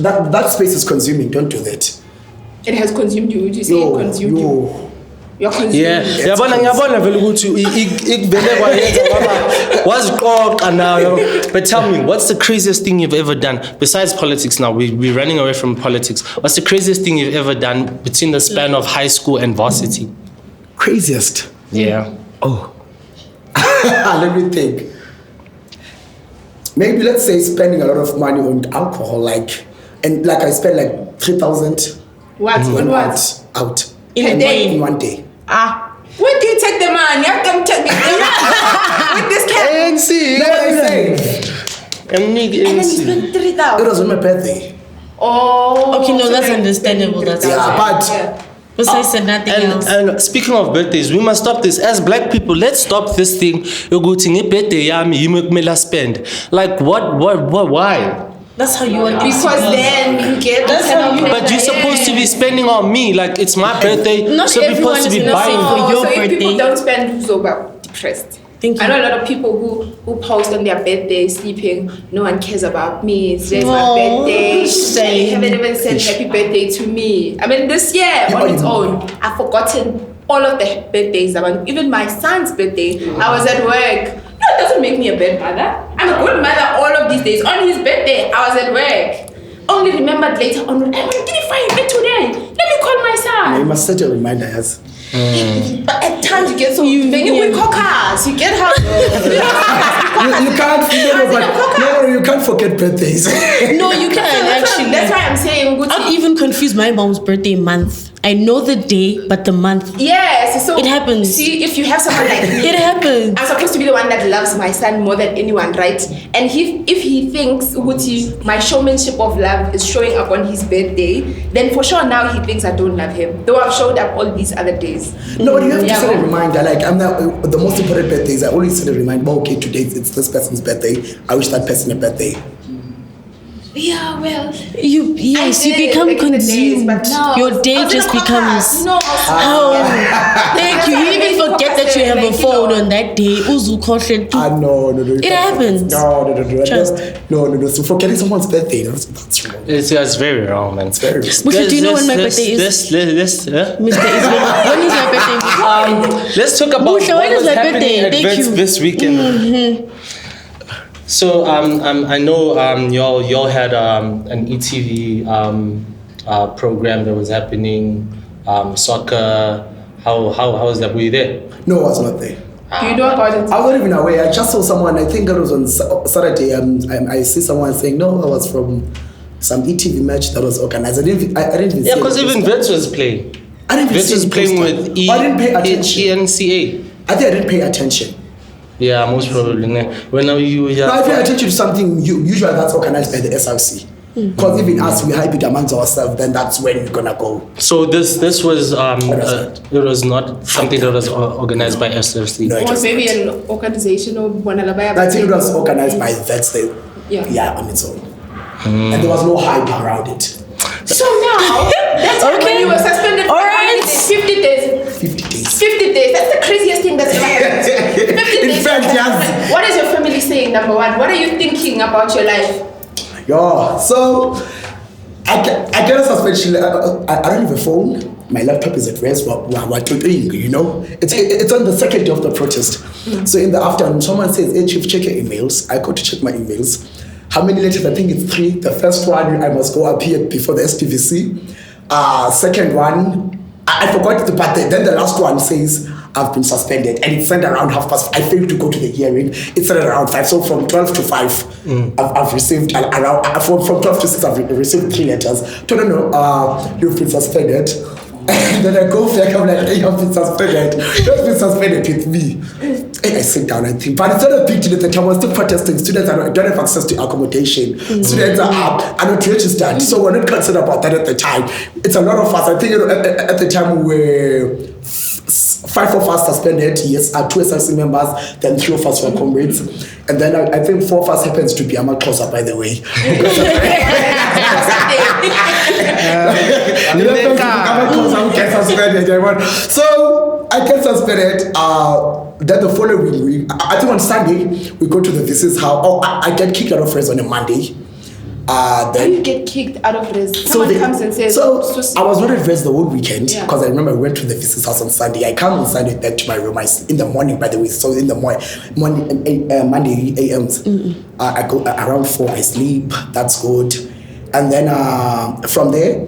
that space is consuming. Don't do that. It has consumed you. Would you say it consumed you? You're consuming. Yeah. Ngiyabona vele ukuthi ikuvele kwayenza ngoba waziqoqa now. But tell me, what's the craziest thing you've ever done besides politics? Now we're running away from politics. What's the craziest thing you've ever done between the span of high school and varsity? Craziest? Yeah. Oh. Let me think. Maybe let's say spending a lot of money on alcohol, I spent like 3,000. What? Out. In a day? In one day. Where do you take the money? You come take the money. With this cat. ANC. And then you spent 3,000. It was on my birthday. Oh. Okay, no, that's understandable. That's besides nothing else. And speaking of birthdays, we must stop this. As black people, let's stop this thing. You go to birthday, you make me spend. Like what? Why? That's how you want. Because then you get. That's how you. But you're supposed to be spending on me. Like it's my birthday. Not so we're supposed to be buying for your birthday. If people don't spend, who's over depressed? Thank you. I know a lot of people who post on their birthday sleeping. No one cares about me. It's just my birthday. They haven't even said happy birthday to me. I mean, this year on its own, I've forgotten all of the birthdays. Even my son's birthday, I was at work. No, it doesn't make me a bad mother. I'm a good mother all of these days. On his birthday, I was at work. Only remembered later on, I didn't find it today. Let me call my son. You must set a reminder, yes. But at times you get so you win cockers. You get how you can't forget birthdays. No, you can actually. That's why I'm saying. I'll even confuse my mom's birthday month. I know the day, but the month. Yes, so it happens. See, if you have someone like me, it happens. I'm supposed to be the one that loves my son more than anyone, right? And if he thinks my showmanship of love is showing up on his birthday, then for sure now he thinks I don't love him. Though I've showed up all these other days. No, but you have to set a reminder. Like the most important birthdays, I always set a reminder. Okay, today it's this person's birthday. I wish that person a birthday. Yeah, well, you become consumed. Your day just becomes. No, thank you. You even forget that you have a phone on that day. No. It happens. No. So forgetting someone's birthday, that's wrong. It's very wrong, man. It's very wrong. Do you know when my birthday is? When is my birthday? Let's talk about what was happening at WITS this weekend. Mm-hmm. So I know y'all had an ETV program that was happening, soccer. How was that? Were you there? No, I was not there. Do you know about it? I wasn't even aware. I just saw someone. I think it was on Saturday. I see someone saying, "No, I was from some ETV match that was organized." I didn't even see. Yeah, because even WITS was playing. WITS was playing with I didn't pay attention. ENCA. I think I didn't pay attention. Yeah, most probably. When you No, I pay attention to something. Usually that's organized by the SRC. Because even us, we hype it amongst ourselves. Then that's when we're gonna go. So this was it was not something that was organized by SRC. No, it was maybe an organization or one. I think it was organized by WITS. Yeah, on its own. And there was no hype around it. So now, that's when you were suspended for 50 days. 50 days. 50 days. That's the craziest thing that's ever happened. 50 days. In fact, yes. What is your family saying, number one? What are you thinking about your life? Yeah, so I get a suspension. I don't have a phone. My laptop is at rest. What doing? You know, it's on the second day of the protest. So in the afternoon, someone says, "Hey, Chief, check your emails." I go to check my emails. How many letters? I think it's 3. The first one, I must go appear before the SPVC. Second one, I forgot the part. Then the last one says, I've been suspended. And it's sent around 5:30. I failed to go to the hearing. It's sent around 5. So from 12 to 5, I've received around, from 12 to 6, I've received 3 letters. No, you've been suspended. And then I go back, I'm like, hey, you've been suspended. You've been suspended with me. And I sit down and think, but it's not a big deal at the time. I was still protesting. Students don't have access to accommodation. Students are not registered. So we're not concerned about that at the time. It's a lot of us. I think at the time we were 5 of us suspended, yes, 2 SRC members, then 3 of us were comrades. And then I think 4 of us happens to be Amakosa, by the way. get suspended. So I get suspended. Then the following week, I think on Sunday, we go to the VC's house. Oh, I get kicked out of Res on a Monday. How do you get kicked out of Res? Someone comes and says... So I was not at Res the whole weekend because I remember I went to the VC's house on Sunday. I come on Sunday back to my room. In the morning, by the way. So in the morning, Monday AMs. I go around 4. I sleep. That's good. And then from there,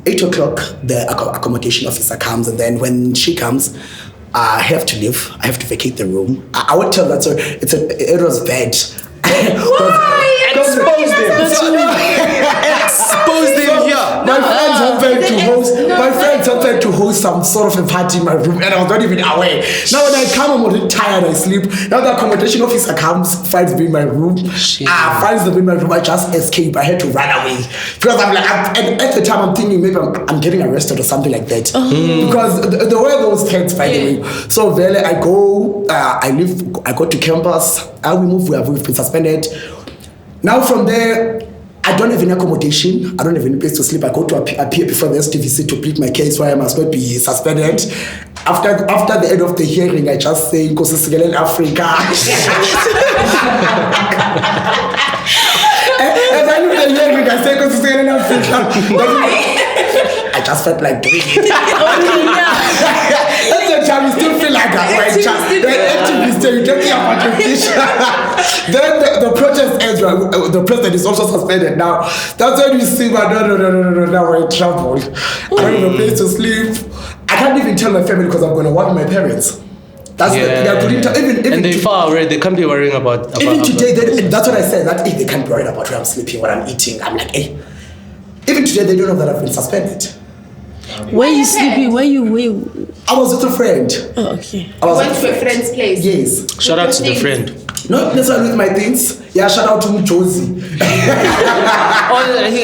8 o'clock, the accommodation officer comes, and then when she comes, I have to leave. I have to vacate the room. I would tell that story. It was bad. Why? Expose them. Expose them here. My friends wanted to host some sort of a party in my room, and I was not even aware. Now when I come, I'm already tired. I sleep. Now the accommodation officer comes, finds me in my room. Finds me in my room. I just escape. I had to run away because I'm like, at the time, I'm thinking maybe I'm getting arrested or something like that. Because the way those threats, by the way. So then I go. I go to campus. We move. We've been suspended. Now from there, I don't have any accommodation. I don't have any place to sleep. I go to appear before the STVC to plead my case why I must not be suspended. After the end of the hearing, I just say, "Because it's in Africa." And then in the hearing, I say, "Because it's in Africa." I just felt like doing it. At the time, you still feel like a white child. The activist, you're talking about your picture. Then the protest ends. The president is also suspended now. That's when you see, but no, now we're in trouble. I don't have a place to sleep. I can't even tell my family because I'm going to warn my parents. That's even and they're far away. They can't be worrying about even today. That's what I said. That if they can't be worried about where I'm sleeping, what I'm eating, I'm like, hey. Even today, they don't know that I've been suspended. Where you sleeping? Where you? I was with a friend. Oh, okay. I was went to a friend's place. Yes. Shout out to the friend. Not necessarily with my things. Yeah, shout out to Josie.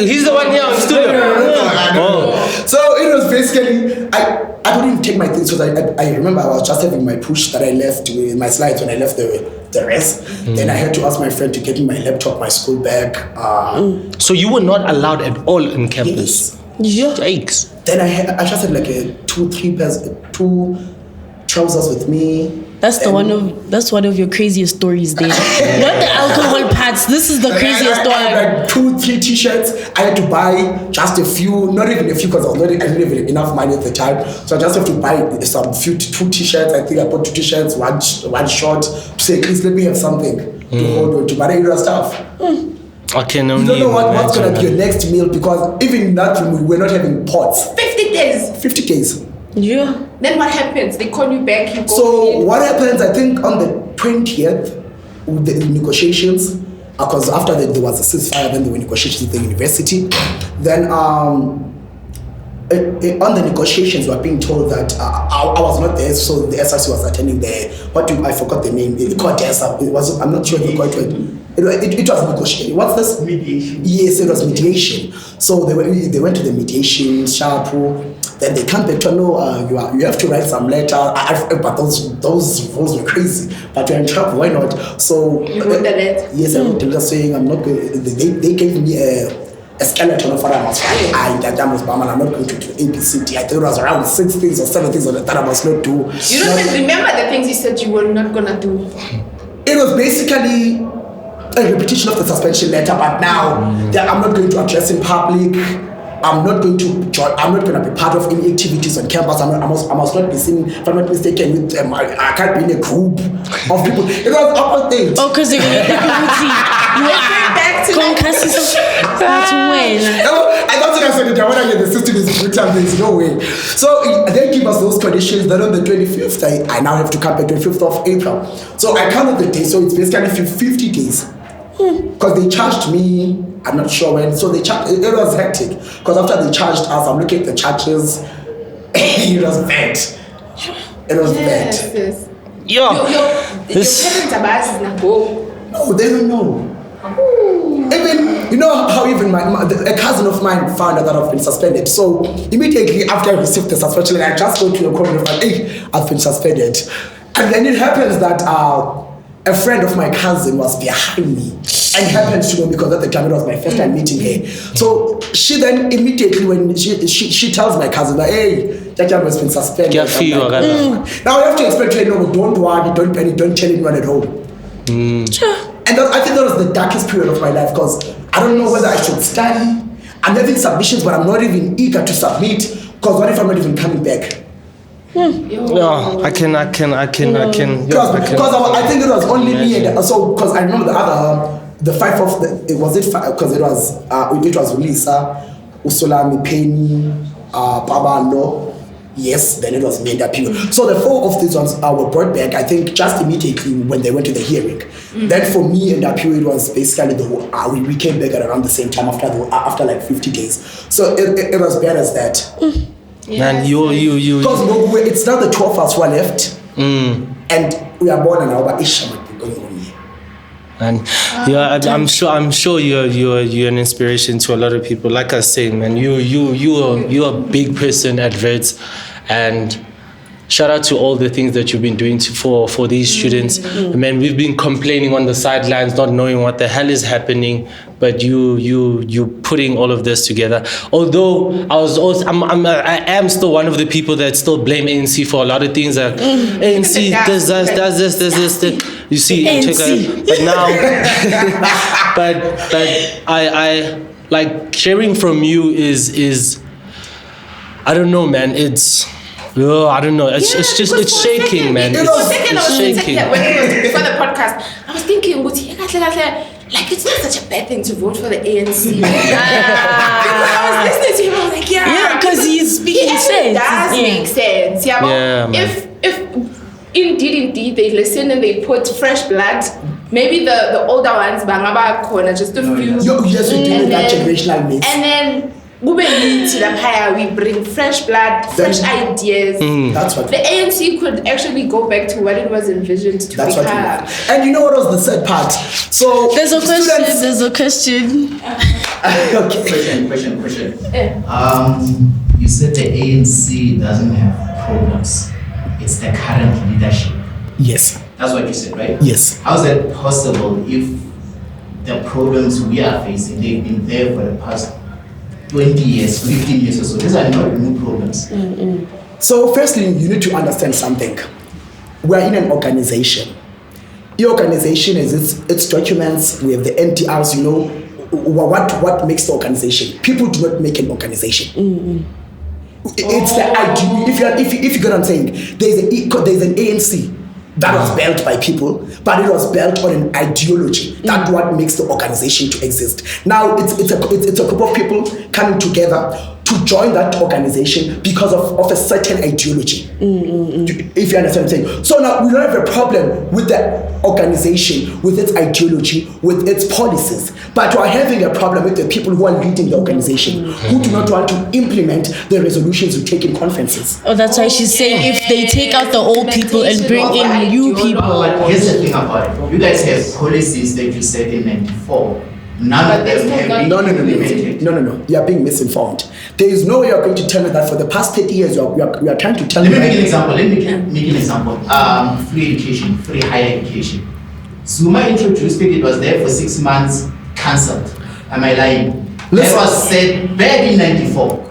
He's the one here on studio. So it was basically I couldn't even take my things because I remember I was just having my push that I left with my slides when I left the rest. Then I had to ask my friend to get me my laptop, my school bag. So you were not allowed at all in campus? Yes. Yikes. Then I just had like two trousers with me. That's one of your craziest stories, Dave. Not the alcohol parts. This is the craziest story. I had like 2-3 t-shirts. I had to buy just a few, not even a few because I didn't have enough money at the time. So I just have to buy two t-shirts. I think I bought 2 t-shirts, one short to say, please let me have something to hold on to. But I do stuff. Okay, no. You don't know what's going to be your next meal because even in that room, we're not having pots. 50 days. 50 days. Yeah. Then what happens? They call you back, you go. So what happens, I think on the 20th, with the negotiations, because after that there was a ceasefire, then there were negotiations with the university. Then on the negotiations, we were being told that I was not there, so the SRC was attending I forgot the name. It was, I'm not sure if you got it. It was negotiation. What's this? Mediation. Yes, it was mediation. So they went to the mediation, Sharpu. Then they come back to know you have to write some letter. But those rules were crazy. But you're in trouble. Why not? So you wrote the letter. Yes, I wrote the letter saying I'm not going. They gave me a skeleton of what I must write. I'm not going to do ABCD. I think it was around 6 things or 7 things that I must not do. You don't even remember the things you said you were not gonna do. It was basically a repetition of the suspension letter, but now I'm not going to address in public. I'm not going to join. I'm not going to be part of any activities on campus. I must not be seen. If I'm not mistaken, with I can't be in a group of people. It was opposite. Oh, because you're going to you are back to concussing. That's when. I thought I said that when I get the system is brutal, there's no way. So they give us those conditions. Then on the 25th, I now have to come back 25th of April. So I counted the days. So it's basically 50 days. Because they charged me, I'm not sure when, so it was hectic. Because after they charged us, I'm looking at the charges, it was bad. It was bad. Yes. Your parents are biased now. No, they don't know. Even, you know how even a cousin of mine found out that I've been suspended. So immediately after I received the suspension, I just go to a corner and hey, I've been suspended. And then it happens that a friend of my cousin was behind me and happened to know because at the time it was my first time meeting her. So she then immediately, when she tells my cousin that, hey, NTYATYAMBO has been suspended. Now I have to explain to her, no, don't worry, don't panic, don't tell anyone at home. And I think that was the darkest period of my life because I don't know whether I should study. I'm having submissions, but I'm not even eager to submit because what if I'm not even coming back? No, I can. Because I think it was only me, and so because I remember the other, the five of the, because it was Lisa, Usolami, Penny, Babano. Yes, then it was me and Appeal. So the four of these ones were brought back, I think, just immediately when they went to the hearing. Then for me and Appeal, it was basically we came back at around the same time after like 50 days. So it was bad as that. Man, you. Because it's now the 12 of us who are left, and we are born and our issue might be going on here. And I'm sure you're an inspiration to a lot of people. Like I say, man, you're a big person at WITS, and shout out to all the things that you've been doing for these students. Man, we've been complaining on the sidelines, not knowing what the hell is happening, but you putting all of this together. Although I am still one of the people that still blame ANC for a lot of things. Like ANC does this. You see, but now, but I like hearing from you is I don't know, man. Oh, I don't know. It's shaking, man. It's shaking. When it was before the podcast, I was thinking, like, it's not such a bad thing to vote for the ANC. Because I was listening to him, I was like, yeah, because he's speaking sense. It does make sense. Yeah, but if indeed they listen and they put fresh blood, maybe the older ones, bangaba corner, just a few. Yes, we do that generational mix. And then we bring fresh blood, fresh ideas. That's what the ANC could actually go back to what it was envisioned to become. And you know what was the sad part? So there's a question. Question. You said the ANC doesn't have problems. It's the current leadership. Yes. That's what you said, right? Yes. How is that possible if the problems we are facing, they've been there for the past 20 years, 15 years or so? These are not new problems. So firstly, you need to understand something. We're in an organization. The organization is its documents. We have the NTRs, you know. What makes the organization? People do not make an organization. It's the idea. If you get what I'm saying, there's an ANC that was built by people, but it was built on an ideology. That's what makes the organization to exist. Now it's a group of people coming together to join that organization because of a certain ideology. If you understand what I'm saying. So now we don't have a problem with the organization, with its ideology, with its policies, but we're having a problem with the people who are leading the organization, who do not want to implement the resolutions we take in conferences. Oh, that's why she's saying if they take out the old people and bring in new people. But here's the thing about it. You guys have policies that you set in 94. None of them have been implemented. No. You are being misinformed. There is no way you are going to tell me that for the past 30 years we are trying to tell me. Let me make an example. Free education, free higher education. Zuma introduced it. It was there for 6 months, cancelled. Am I lying? That was said back in 94.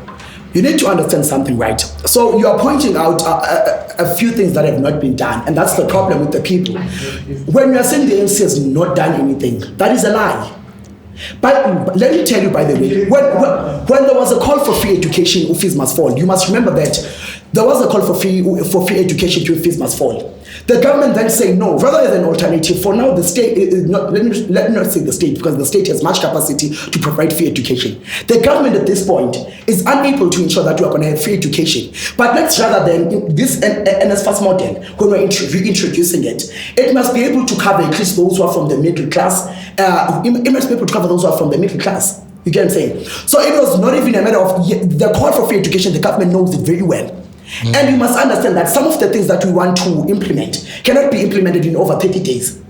You need to understand something, right? So you are pointing out a few things that have not been done, and that's the problem with the people. When you are saying the ANC has not done anything, that is a lie. But let me tell you, by the way, when there was a call for free education, fees must fall. You must remember that there was a call for free education, fees must fall. The government then saying no, rather than an alternative. For now, the state is not. Let me not say the state, because the state has much capacity to provide free education. The government at this point is unable to ensure that we are going to have free education. But let's rather than this NSFAS model, when we're reintroducing it, it must be able to cover at least those who are from the middle class. It must be able to cover those who are from the middle class. You get what I'm saying? So it was not even a matter of the call for free education. The government knows it very well. And you must understand that some of the things that we want to implement cannot be implemented in over 30 days.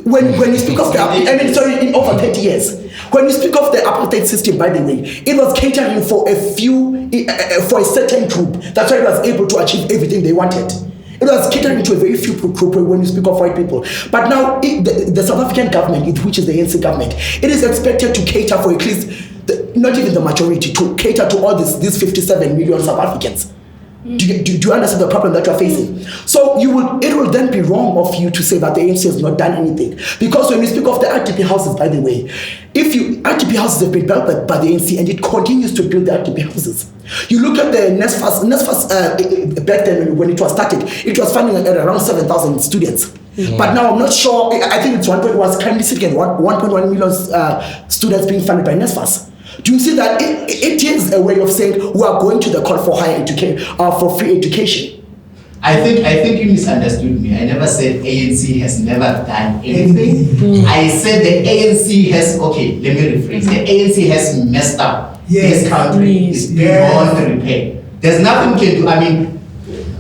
When you speak of in over 30 years. When you speak of the apartheid system, by the way, it was catering for a certain group. That's why it was able to achieve everything they wanted. It was catering to a very few group when you speak of white people. But now, the South African government, which is the ANC government, it is expected to cater for at least, not even the majority, to cater to all these 57 million South Africans. Do you understand the problem that you are facing? So it will then be wrong of you to say that the ANC has not done anything. Because when you speak of the RDP houses, by the way, RDP houses have been built by the ANC and it continues to build the RDP houses. You look at the NSFAS back then when it was started, it was funding at around 7,000 students. But now I'm not sure, I think it's 1.1 million students being funded by NSFAS. Do you see that it is a way of saying we are going to the call for higher education, for free education? I think you misunderstood me. I never said ANC has never done anything. I said the ANC has, okay, let me rephrase. The ANC has messed up this country. It's beyond repair. There's nothing we can do. I mean,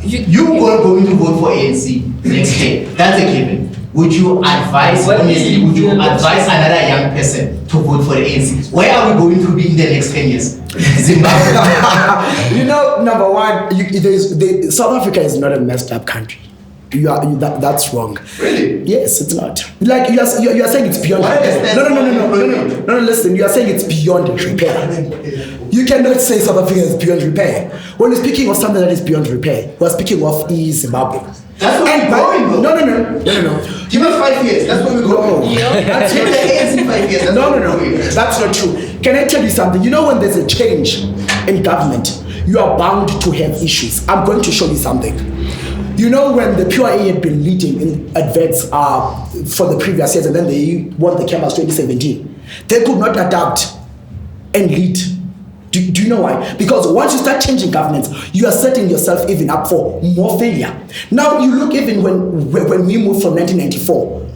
you are going to vote for ANC next year. That's a given. Would you advise, honestly, would you advise another young person to vote for the ANC? Where are we going to be in the next 10 years? Zimbabwe. Number one, South Africa is not a messed up country. That's wrong. Really? Yes, it's not. Like you are saying it's beyond repair. No, listen, you are saying it's beyond repair. You cannot say South Africa is beyond repair. When you're speaking of something that is beyond repair, we're speaking of Zimbabwe. That's where we're going, though. No. Give us 5 years. That's where we're going. That's Give the ANC 5 years. No. That's not true. Can I tell you something? You know when there's a change in government, you are bound to have issues. I'm going to show you something. You know when the PRA had been leading in adverts for the previous years and then they won the Canvas 2017, they could not adapt and lead. Do you know why? Because once you start changing governments, you are setting yourself even up for more failure. Now you look even when we moved from 1994,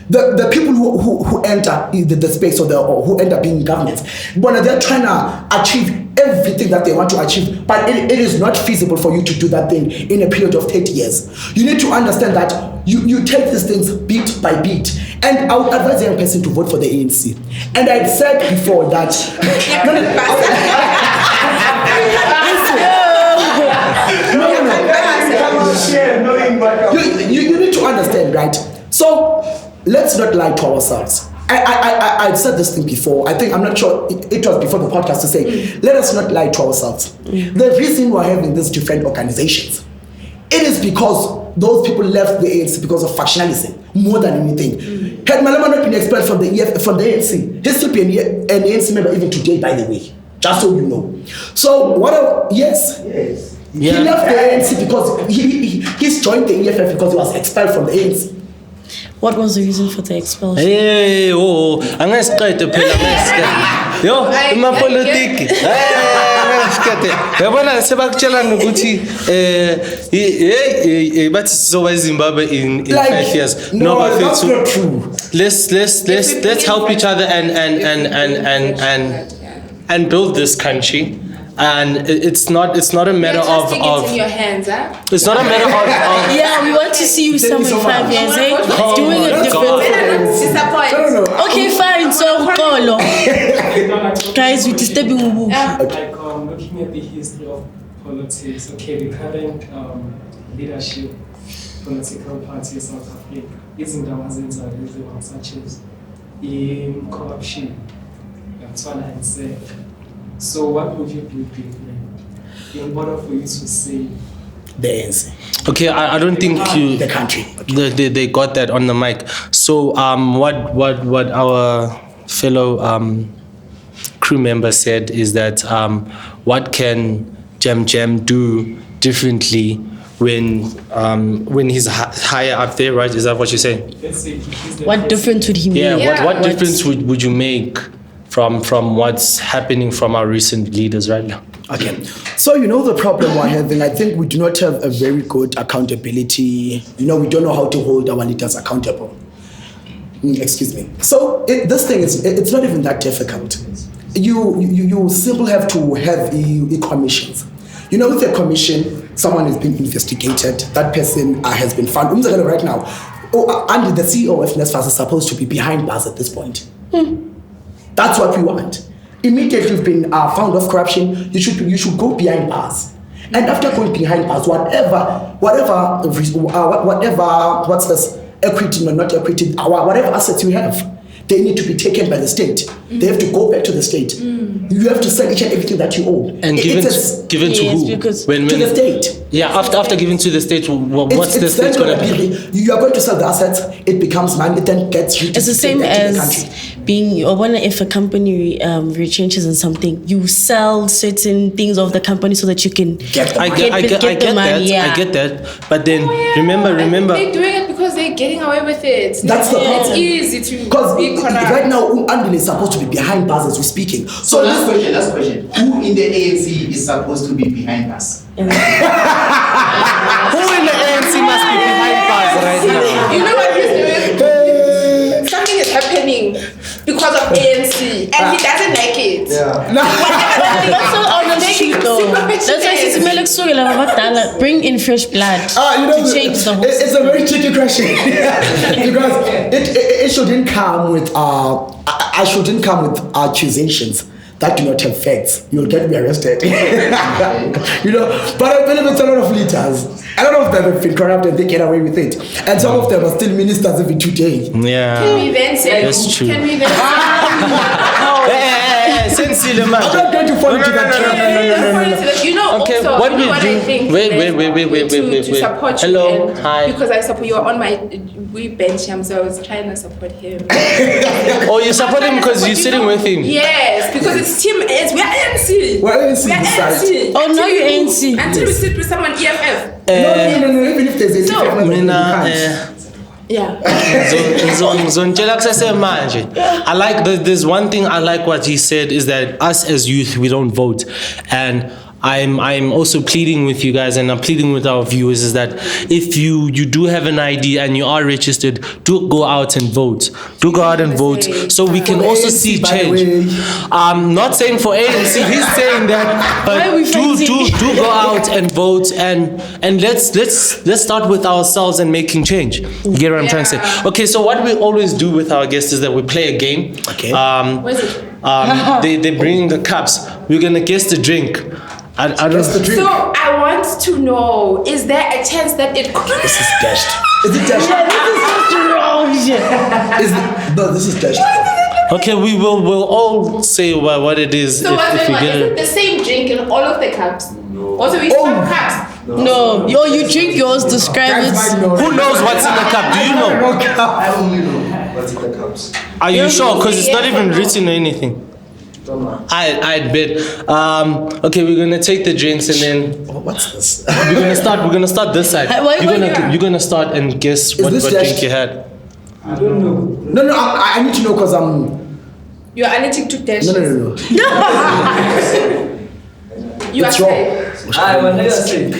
the people who enter the space or who end up being in governments, when they're trying to achieve everything that they want to achieve, but it is not feasible for you to do that thing in a period of 30 years. You need to understand that you take these things beat by beat. And I would advise a young person to vote for the ANC. And I said before that... You need to understand, right? So let's not lie to ourselves. I said this thing before. I think, I'm not sure, it was before the podcast to say, let us not lie to ourselves. The reason we're having these different organizations, it is because those people left the ANC because of factionalism more than anything. Had Malema not been expelled from the ANC, he'd still be an ANC member even today, by the way. Just so you know. So yes. He left the ANC because he's joined the EFF because he was expelled from the ANC. What was the reason for the expulsion? Yo, my politics. Yabona sebakutshela ukuthi bathi sizoba Zimbabwe in 5 years. No, that's not true. Let's help each other and build this country. And it's not a matter of it's in your hands, huh? It's not a matter of yeah, we want to see you somewhere in 5 years, eh? Doing it different. Okay, fine. So Kolo. Guys, we're disturbing Ubu. Like looking at the history of politics, okay, the current leadership political party in South Africa, izindawo ezenziwa such as corruption, and say. So what would you do different in order for you to say the ANC? Okay, I don't think the country. They got that on the mic. So what our fellow crew member said is that what can Jam do differently when he's higher up there, right? Is that what you're saying? What difference would he make? Yeah, what difference would you make from what's happening from our recent leaders right now? Okay, so the problem we're having, I think we do not have a very good accountability. We don't know how to hold our leaders accountable. Excuse me. So this thing it's not even that difficult. You simply have to have a commissions. With a commission, someone is being investigated. That person has been found. Right now, and the CEO of NSFAS is supposed to be behind bars at this point. That's what we want. Immediately you've been found of corruption, you should go behind bars. And after going behind bars, whatever, what's this, equity, not equity, whatever assets you have, they need to be taken by the state. They have to go back to the state. You have to sell each and everything that you own. And given to who? To the state. Yeah, after giving to the state, what's the state going to be? You are going to sell the assets, it becomes money, it then gets you. It's the same as being, or when if a company retrenches in something, you sell certain things of the company so that you can get the money. I get that. But then remember. They're doing it because they're getting away with it. That's the problem. It's easy to because be corrupt. right now, Andile is supposed to be behind bars as we're speaking. So last question. Who in the ANC is supposed to be behind bars? Who in the ANC must be behind bars right now? You know what he's doing? Something is happening because of ANC, and he doesn't like it. That's so on the street though. That's why it's bring in fresh blood to change the whole it's a very tricky question because it shouldn't come with I shouldn't come with accusations that do not have facts. You'll get me arrested. But I believe it's a lot of leaders. A lot of them have been corrupt and they get away with it. And some of them are still ministers even today. Yeah. Can we then say? That's true. Can we then I'm not going to fall into that trap. You know, okay, also, what you know we what do? I think? Wait. To support Hello, you. And hi. Because I support you on my, we bench him, so I was trying to support him. Oh, you support him because you're sitting with him? Yes, because it's team, we are ANC. We're ANC. Oh, no, you're ANC. Until we sit with someone EFF. No, even if there's a Yeah. I like there's one thing I like what he said is that us as youth we don't vote, and I'm also pleading with you guys, and I'm pleading with our viewers, is that if you do have an ID and you are registered, do go out and vote. Do go out and vote so we can also see change. I'm not saying for ANC, he's saying that, but do go out and vote, and let's start with ourselves and making change. You get what I'm trying to say? Okay, so what we always do with our guests is that we play a game. Okay. What is it? They bring the cups. We're gonna guess the drink. I don't know. So I want to know: is there a chance that it could? This is dashed. Is it dashed? No, this is dashed. Okay, we'll all say what it is. So if we get is it the same drink in all of the cups? No. Also, we swap cups. No, you drink yours. Describe it. Who knows what's in the cup? Do you know? I only know what's in the cups. Are you sure? Because it's not even written or anything. I'd bet. Okay, we're gonna take the drinks and then what's this? we're gonna start this side. You're gonna start and guess what drink you had. I don't know. No, I need to know because You're allergic to dash. No. You It's are wrong. sick. I will never say.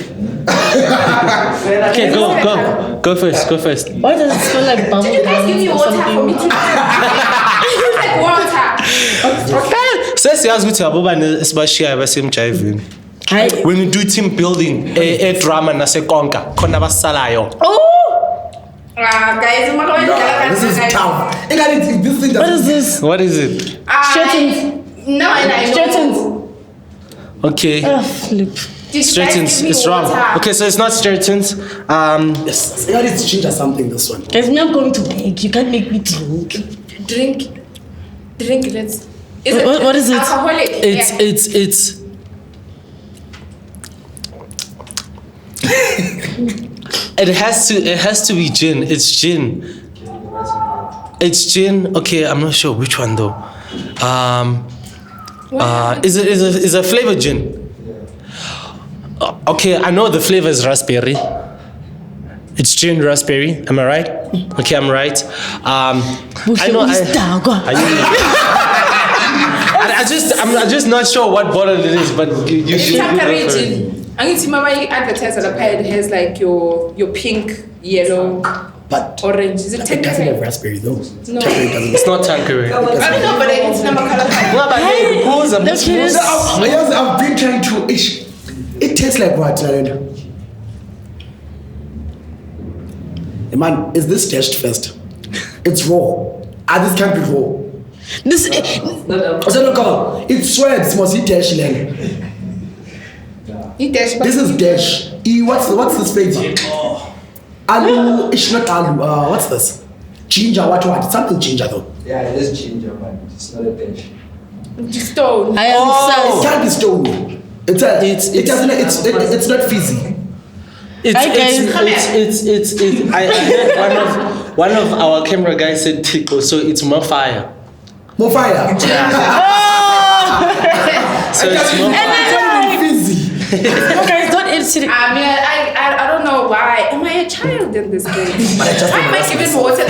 Okay, go first. Why does it smell like bubble Did you guys give me gum or water for me to something? It's like water. Sesiyazi ukuthi abobani esibashiyayo basemjayivini. When we do team building, a drama nasekonka khona basalayo. Guys, this is tough. This thing What is this? What is it? No, and I know. Okay. Flip. Straightens. It's wrong. Okay, so it's not straightens. Yes, it needs to change or something. This one. Guys, me, I'm going to beg. You can't make me drink. Drink. Let's. What is it? Alcoholic. It's. It has to be gin. It's gin. It's gin. Okay, I'm not sure which one though. Is a flavored gin. Okay, I know the flavor is raspberry. It's gin raspberry. Am I right? Okay, I'm right. I know. I'm just not sure what bottle it is, but you Tanqueray gin. I need to remember you advertise on the pad. It has like your pink, yellow, but orange. Is it it doesn't have Tanqueray? raspberry though. No. It's not Tanqueray. I don't know, but it's number color. I've been trying to. It tastes like what, Narendra? Man, is this dashed first? It's raw. This can't be raw. This. It sweats, must eat dash then. This is Dash. What's this flavor? Alu, it's not alu. What's this? Ginger, what? It's something ginger though. Yeah, it is ginger, but it's not a Dash. Stone. I am It can't be stone. It's not fizzy. I heard one of our camera guys said tickle, so it's more fire. More fire. So it's more Fizzy. Okay, don't insist. I mean, I don't know why. Am I a child in this game? But I just Why am I giving water?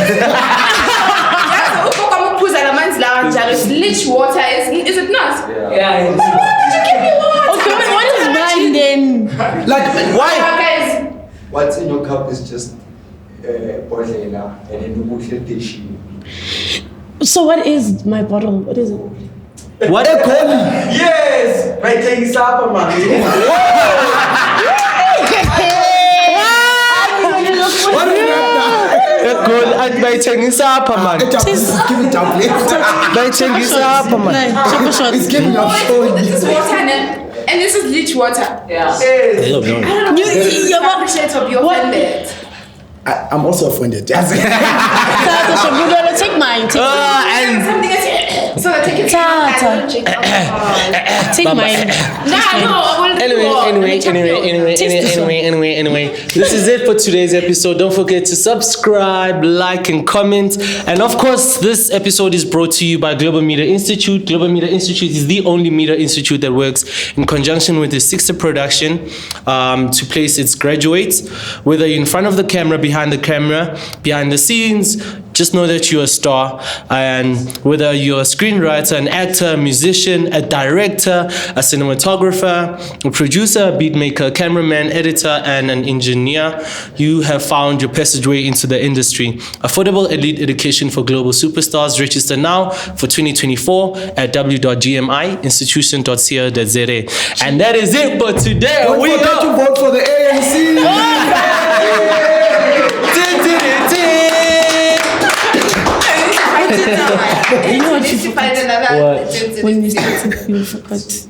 It's leech water, is it not? Yeah, Why would you give me water? Okay, but what is mine then? Like why? Guys, what's in your cup is just boiling and then you put it. So what is my bottle? What is it? What a call? Yes! Right, take it up, man. What is that? Good at by Tengisapa, man. Give it down, please. By Tengisapa, man. It's giving up showing. this is water and this is leech water. Yeah. I don't know. You're appreciative of your offended. I'm also offended. Take mine. Something is so I take it. I don't drink alcohol. Take mine. Anyway. This is it for today's episode. Don't forget to subscribe, like, and comment. And of course, this episode is brought to you by Global Media Institute. Global Media Institute is the only media institute that works in conjunction with the Sixter production to place its graduates. Whether you're in front of the camera, behind the scenes, just know that you're a star. And whether you're a screenwriter, an actor, a musician, a director, a cinematographer, a producer, a beat maker, a cameraman, editor, and an engineer, you have found your passageway into the industry. Affordable elite education for global superstars. Register now for 2024 at w.gmiinstitution.co.za. And that is it for today. Don't forget to vote for the ANC. You know what you Find another. What? when you forgot.